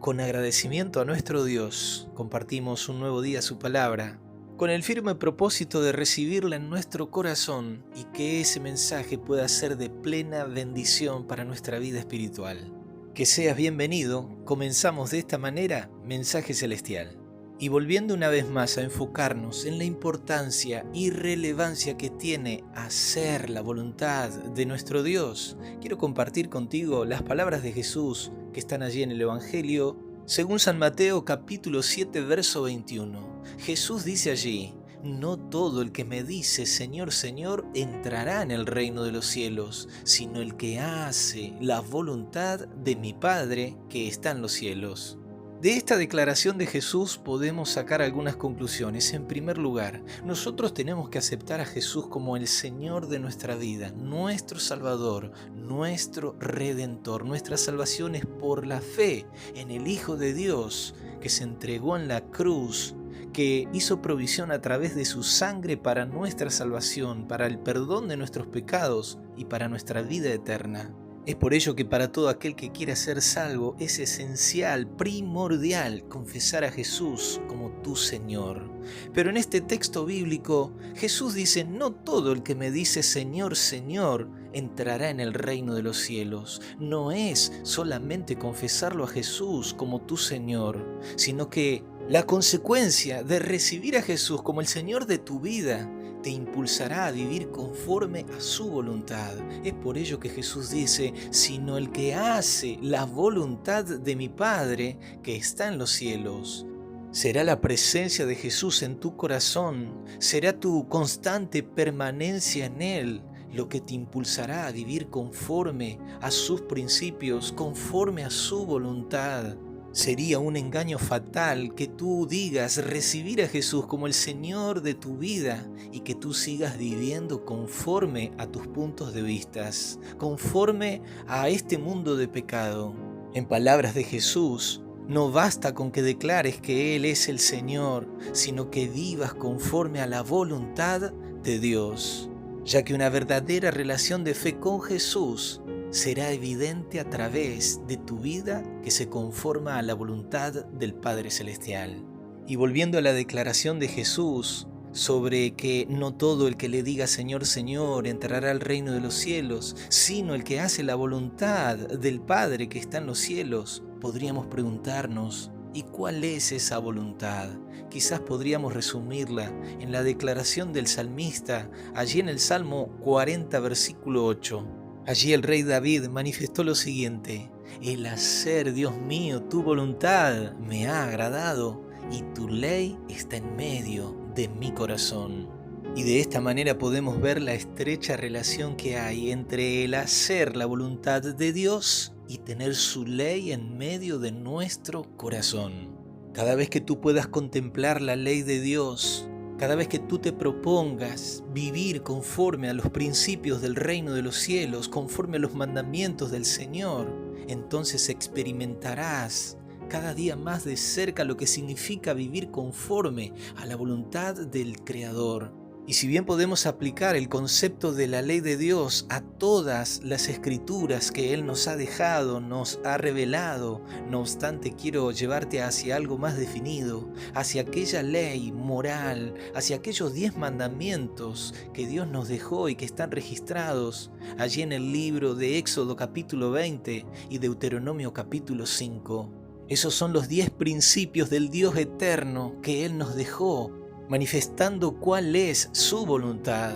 Con agradecimiento a nuestro Dios, compartimos un nuevo día su palabra, con el firme propósito de recibirla en nuestro corazón y que ese mensaje pueda ser de plena bendición para nuestra vida espiritual. Que seas bienvenido, comenzamos de esta manera Mensaje Celestial. Y volviendo una vez más a enfocarnos en la importancia y relevancia que tiene hacer la voluntad de nuestro Dios, quiero compartir contigo las palabras de Jesús que están allí en el Evangelio, según San Mateo capítulo 7, verso 21. Jesús dice allí: no todo el que me dice Señor, Señor, entrará en el reino de los cielos, sino el que hace la voluntad de mi Padre que está en los cielos. De esta declaración de Jesús podemos sacar algunas conclusiones. En primer lugar, nosotros tenemos que aceptar a Jesús como el Señor de nuestra vida, nuestro Salvador, nuestro Redentor. Nuestra salvación es por la fe en el Hijo de Dios que se entregó en la cruz, que hizo provisión a través de su sangre para nuestra salvación, para el perdón de nuestros pecados y para nuestra vida eterna. Es por ello que para todo aquel que quiera ser salvo es esencial, primordial, confesar a Jesús como tu Señor. Pero en este texto bíblico, Jesús dice: no todo el que me dice Señor, Señor, entrará en el reino de los cielos. No es solamente confesarlo a Jesús como tu Señor, sino que la consecuencia de recibir a Jesús como el Señor de tu vida te impulsará a vivir conforme a su voluntad. Es por ello que Jesús dice: sino el que hace la voluntad de mi Padre que está en los cielos. Será la presencia de Jesús en tu corazón, será tu constante permanencia en Él lo que te impulsará a vivir conforme a sus principios, conforme a su voluntad. Sería un engaño fatal que tú digas recibir a Jesús como el Señor de tu vida y que tú sigas viviendo conforme a tus puntos de vista, conforme a este mundo de pecado. En palabras de Jesús, no basta con que declares que Él es el Señor, sino que vivas conforme a la voluntad de Dios, ya que una verdadera relación de fe con Jesús será evidente a través de tu vida que se conforma a la voluntad del Padre Celestial. Y volviendo a la declaración de Jesús sobre que no todo el que le diga Señor, Señor entrará al reino de los cielos, sino el que hace la voluntad del Padre que está en los cielos, podríamos preguntarnos: ¿y cuál es esa voluntad? Quizás podríamos resumirla en la declaración del salmista, allí en el Salmo 40, versículo 8. Allí el rey David manifestó lo siguiente: el hacer, Dios mío, tu voluntad me ha agradado y tu ley está en medio de mi corazón. Y de esta manera podemos ver la estrecha relación que hay entre el hacer la voluntad de Dios y tener su ley en medio de nuestro corazón. Cada vez que tú puedas contemplar la ley de Dios, cada vez que tú te propongas vivir conforme a los principios del reino de los cielos, conforme a los mandamientos del Señor, entonces experimentarás cada día más de cerca lo que significa vivir conforme a la voluntad del Creador. Y si bien podemos aplicar el concepto de la ley de Dios a todas las escrituras que Él nos ha dejado, nos ha revelado, no obstante quiero llevarte hacia algo más definido, hacia aquella ley moral, hacia aquellos 10 mandamientos que Dios nos dejó y que están registrados allí en el libro de Éxodo capítulo 20 y Deuteronomio capítulo 5. Esos son los 10 principios del Dios eterno que Él nos dejó, manifestando cuál es su voluntad.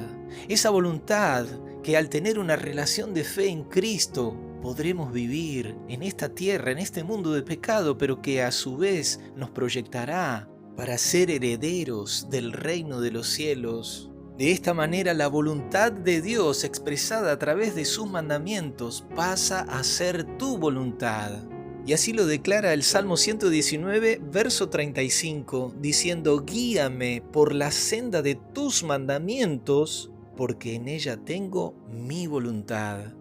Esa voluntad que al tener una relación de fe en Cristo podremos vivir en esta tierra, en este mundo de pecado, pero que a su vez nos proyectará para ser herederos del reino de los cielos. De esta manera la voluntad de Dios expresada a través de sus mandamientos pasa a ser tu voluntad. Y así lo declara el Salmo 119, verso 35, diciendo: guíame por la senda de tus mandamientos, porque en ella tengo mi voluntad.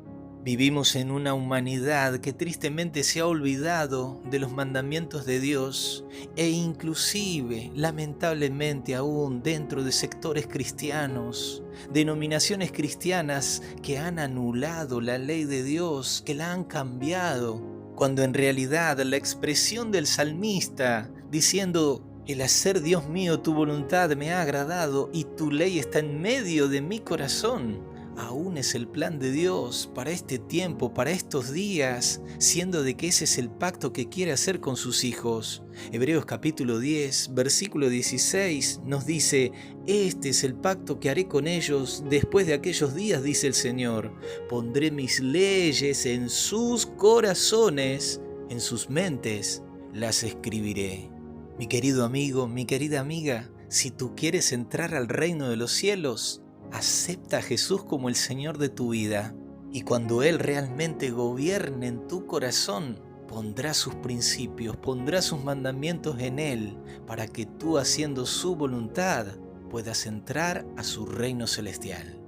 Vivimos en una humanidad que tristemente se ha olvidado de los mandamientos de Dios e inclusive, lamentablemente aún dentro de sectores cristianos, denominaciones cristianas que han anulado la ley de Dios, que la han cambiado cuando en realidad la expresión del salmista diciendo: el hacer, Dios mío, tu voluntad me ha agradado y tu ley está en medio de mi corazón, aún es el plan de Dios para este tiempo, para estos días, siendo de que ese es el pacto que quiere hacer con sus hijos. Hebreos capítulo 10, versículo 16 nos dice: este es el pacto que haré con ellos después de aquellos días, dice el Señor. Pondré mis leyes en sus corazones, en sus mentes las escribiré. Mi querido amigo, mi querida amiga, si tú quieres entrar al reino de los cielos, acepta a Jesús como el Señor de tu vida. Y cuando Él realmente gobierne en tu corazón, pondrá sus principios, pondrá sus mandamientos en Él, para que tú, haciendo su voluntad, puedas entrar a su reino celestial.